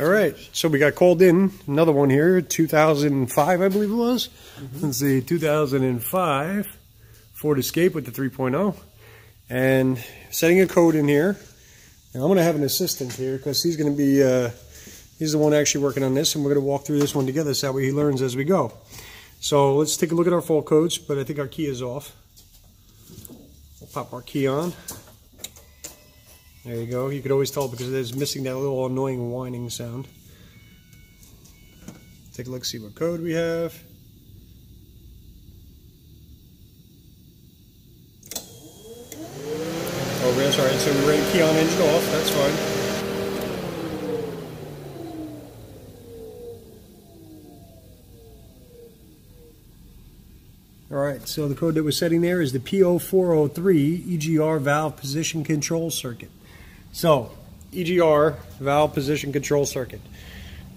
All right, so we got called in, another one here, 2005, I believe it was. Let's see, 2005 Ford Escape with the 3.0. And setting a code in here. Now I'm going to have an assistant here because he's going to be, he's the one actually working on this, and we're going to walk through this one together so that way he learns as we go. So let's take a look at our fault codes, but I think our key is off. We'll pop our key on. There you go. You could always tell because it's missing that little annoying whining sound. Take a look, see what code we have. Oh, that's all right. So we're ready to key on, engine off. That's fine. All right. So the code that we're setting there is the p0443 EGR valve position control circuit. So, EGR, valve position control circuit.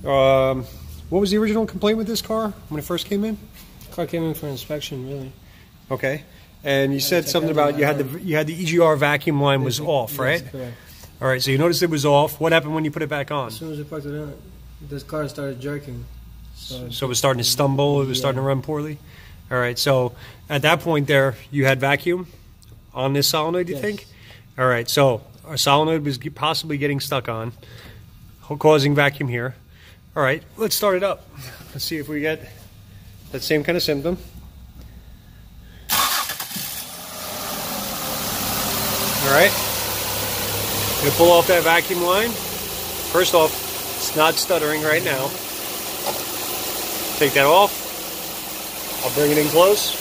What was the original complaint with this car when it first came in? The car came in for inspection, really. Okay. And you said something about you had the EGR vacuum line was off, right? Yes, correct. All right, so you noticed it was off. What happened when you put it back on? As soon as I plugged it in, this car started jerking. So it was starting to stumble, it was starting to run poorly? All right, so at that point there, you had vacuum on this solenoid, you think? All right, so our solenoid was possibly getting stuck on, causing vacuum here. All right, let's start it up. Let's see if we get that same kind of symptom. All right, I'm gonna pull off that vacuum line. First off, it's not stuttering right now. Take that off. I'll bring it in close.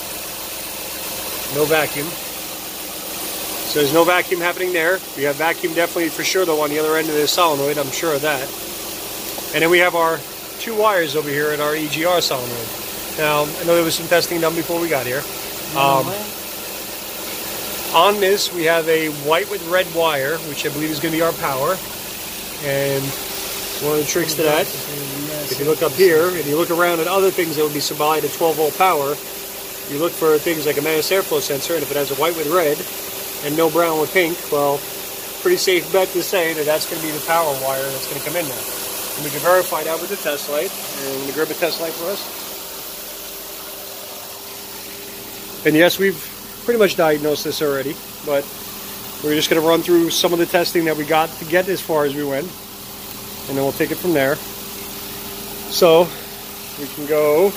No vacuum. So there's no vacuum happening there. We have vacuum definitely for sure though on the other end of this solenoid, I'm sure of that. And then we have our two wires over here at our EGR solenoid. Now, I know there was some testing done before we got here. On this we have a white with red wire, which I believe is going to be our power. And one of the tricks to that, if you look up here and you look around at other things that would be supplied at 12 volt power, you look for things like a mass airflow sensor, and if it has a white with red, and no brown with pink, well, pretty safe bet to say that that's going to be the power wire that's going to come in there. And we can verify that with the test light. And I'm going to grab a test light for us. And yes, we've pretty much diagnosed this already, but we're just going to run through some of the testing that we got to get as far as we went, and then we'll take it from there. So, we can go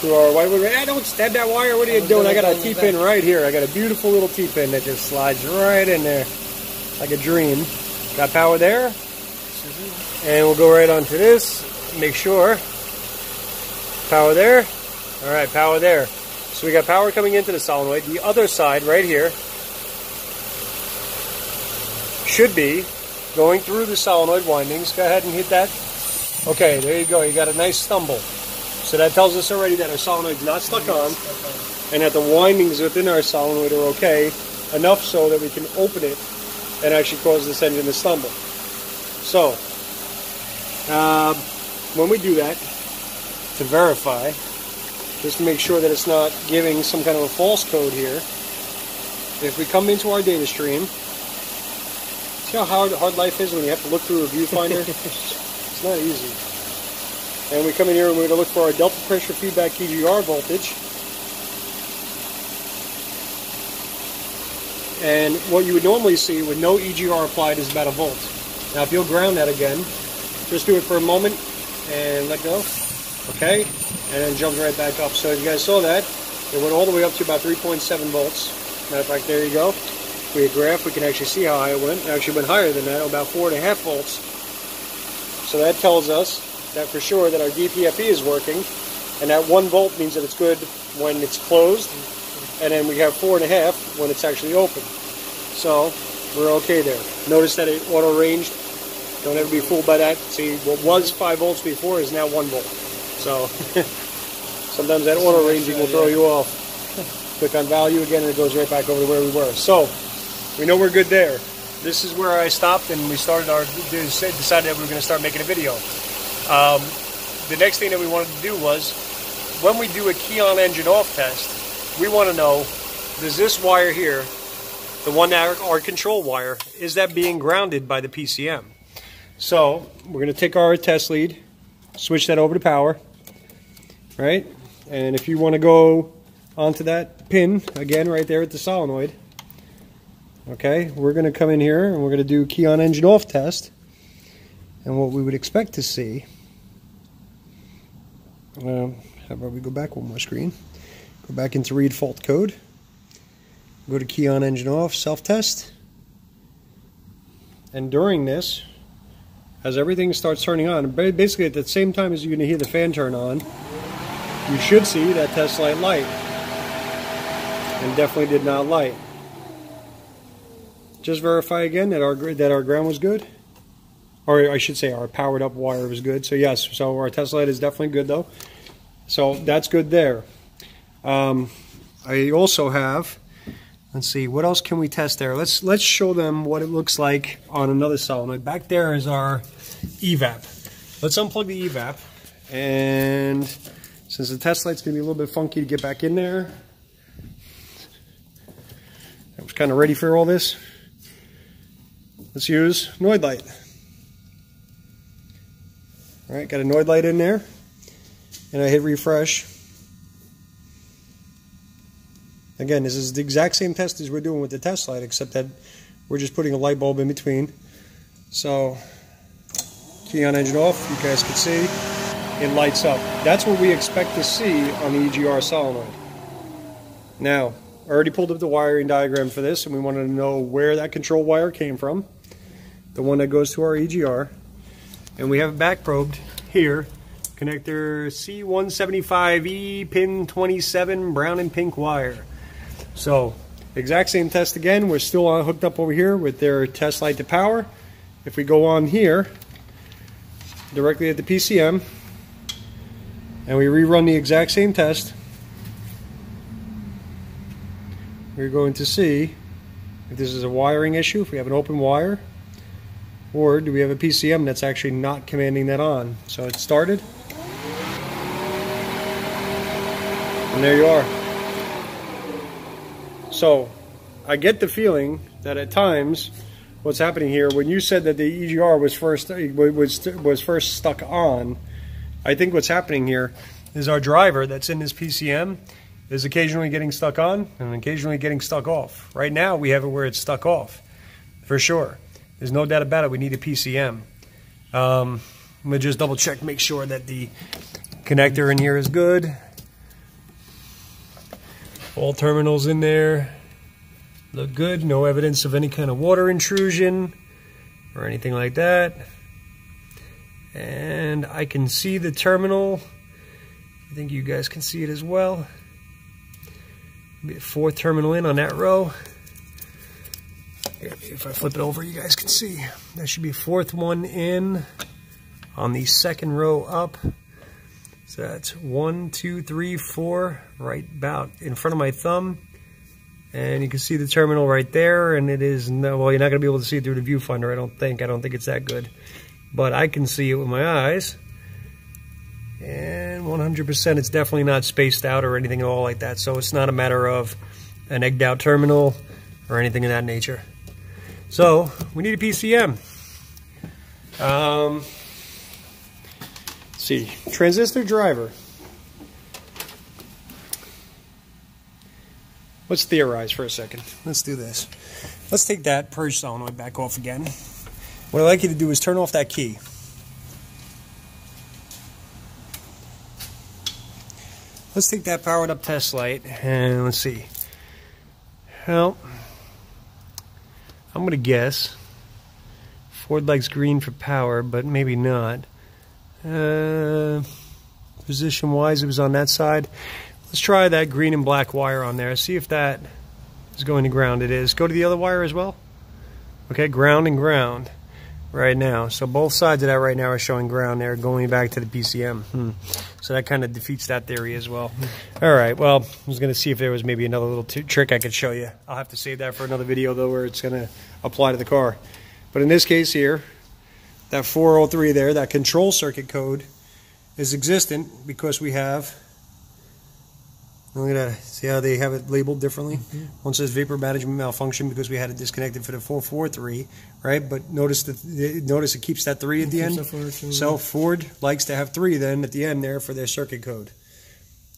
to our white wood. Hey, don't stab that wire. What are you doing? I got a T-pin right here. I got a beautiful little T-pin that just slides right in there like a dream. Got power there. And we'll go right onto this. Make sure. Power there. All right, power there. So we got power coming into the solenoid. The other side right here should be going through the solenoid windings. Go ahead and hit that. Okay, there you go. You got a nice stumble. So that tells us already that our solenoid's not stuck on, and that the windings within our solenoid are okay, enough so that we can open it and actually cause this engine to stumble. So, when we do that, to verify, just to make sure that it's not giving some kind of a false code here, if we come into our data stream, see how hard life is when you have to look through a viewfinder? It's not easy. And we come in here and we're going to look for our delta pressure feedback EGR voltage. And what you would normally see with no EGR applied is about a volt. Now if you'll ground that again, just do it for a moment and let go. Okay? And then jump right back up. So as you guys saw that, it went all the way up to about 3.7 volts. Matter of fact, there you go. If we graph, we can actually see how high it went. It actually went higher than that, about 4.5 volts. So that tells us that for sure that our DPFE is working, and that 1 volt means that it's good when it's closed, and then we have 4.5 when it's actually open. So we're okay there. Notice that it auto ranged. Don't ever be fooled by that. See, what was 5 volts before is now 1 volt. So sometimes that auto ranging will throw you off. Click on value again and it goes right back over to where we were. So we know we're good there. This is where I stopped, and we started decided that we were going to start making a video. The next thing that we wanted to do was, when we do a key on engine off test, we want to know, does this wire here, the one that our control wire, is that being grounded by the PCM? So we're going to take our test lead, switch that over to power, right? And if you want to go onto that pin, again, right there at the solenoid, okay, we're going to come in here and we're going to do key on engine off test. And what we would expect to see, how about we go back one more screen, go back into read fault code, go to key on engine off, self-test, and during this, as everything starts turning on, basically at the same time as you're going to hear the fan turn on, you should see that test light light, and definitely did not light. Just verify again that our ground was good, or I should say our powered up wire was good. So yes, so our test light is definitely good though. So that's good there. I also have, let's see, what else can we test there? Let's show them what it looks like on another solenoid. Back there is our evap. Let's unplug the evap, and since the test light's gonna be a little bit funky to get back in there, I was kind of ready for all this. Let's use Noid light. All right, got a Noid light in there, and I hit refresh. Again, this is the exact same test as we're doing with the test light, except that we're just putting a light bulb in between. So, key on engine off, you guys can see, it lights up. That's what we expect to see on the EGR solenoid. Now, I already pulled up the wiring diagram for this, and we wanted to know where that control wire came from. The one that goes to our EGR. And we have it back probed here. Connector C175E, pin 27, brown and pink wire. So, exact same test again. We're still hooked up over here with their test light to power. If we go on here, directly at the PCM, and we rerun the exact same test, we're going to see if this is a wiring issue, if we have an open wire, or do we have a PCM that's actually not commanding that on. So it started, and there you are. So I get the feeling that at times what's happening here, when you said that the EGR was first stuck on, I think what's happening here is our driver that's in this PCM is occasionally getting stuck on and occasionally getting stuck off. Right now we have it where it's stuck off, for sure. There's no doubt about it, we need a PCM. I'm gonna just double check, make sure that the connector in here is good. All terminals in there look good, no evidence of any kind of water intrusion or anything like that. And I can see the terminal. I think you guys can see it as well. Be a fourth terminal in on that row. If I flip it over, you guys can see. There should be a fourth one in on the second row up. So that's 1, 2, 3, 4, right about in front of my thumb. And you can see the terminal right there, and it is, no, well, you're not going to be able to see it through the viewfinder, I don't think it's that good. But I can see it with my eyes. And 100% it's definitely not spaced out or anything at all like that. So it's not a matter of an egged out terminal or anything of that nature. So we need a PCM. Let's see, transistor driver. Let's theorize for a second. Let's do this. Let's take that purge solenoid back off again. What I'd like you to do is turn off that key. Let's take that powered up test light and let's see. Well, I'm going to guess Ford likes green for power, but maybe not. Position wise, it was on that side. Let's try that green and black wire on there. See if that is going to ground. It is. Go to the other wire as well. Okay, ground and ground right now. So both sides of that right now are showing ground there, going back to the PCM. So that kind of defeats that theory as well. All right, well, I was going to see if there was maybe another little trick I could show you. I'll have to save that for another video, though, where it's going to apply to the car. But in this case here, that 403 there, that control circuit code, is existent because we have Look at that. See how they have it labeled differently? One says vapor management malfunction because we had it disconnected for the 443, right? But notice it keeps that 3 at the end. So Ford likes to have 3 then at the end there for their circuit code.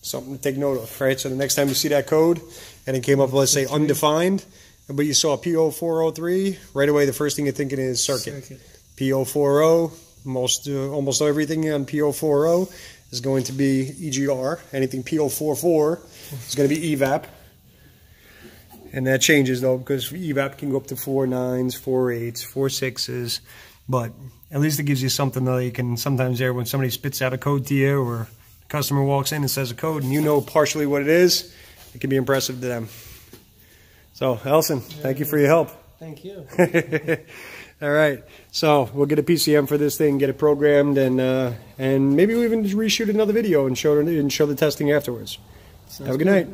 Something to take note of, right? So the next time you see that code and it came up, let's say undefined, but you saw p0443, right away the first thing you're thinking is circuit. p0440, almost everything on p040 is going to be EGR. Anything p044 is going to be evap. And that changes though, because evap can go up to 4 9s, 4 8s, 4 6s. But at least it gives you something that you can sometimes there when somebody spits out a code to you or a customer walks in and says a code and you know partially what it is, it can be impressive to them. So, Elson, thank you for your help. Thank you. All right, so we'll get a PCM for this thing, get it programmed, and maybe we'll even reshoot another video and show the testing afterwards. Have a good night.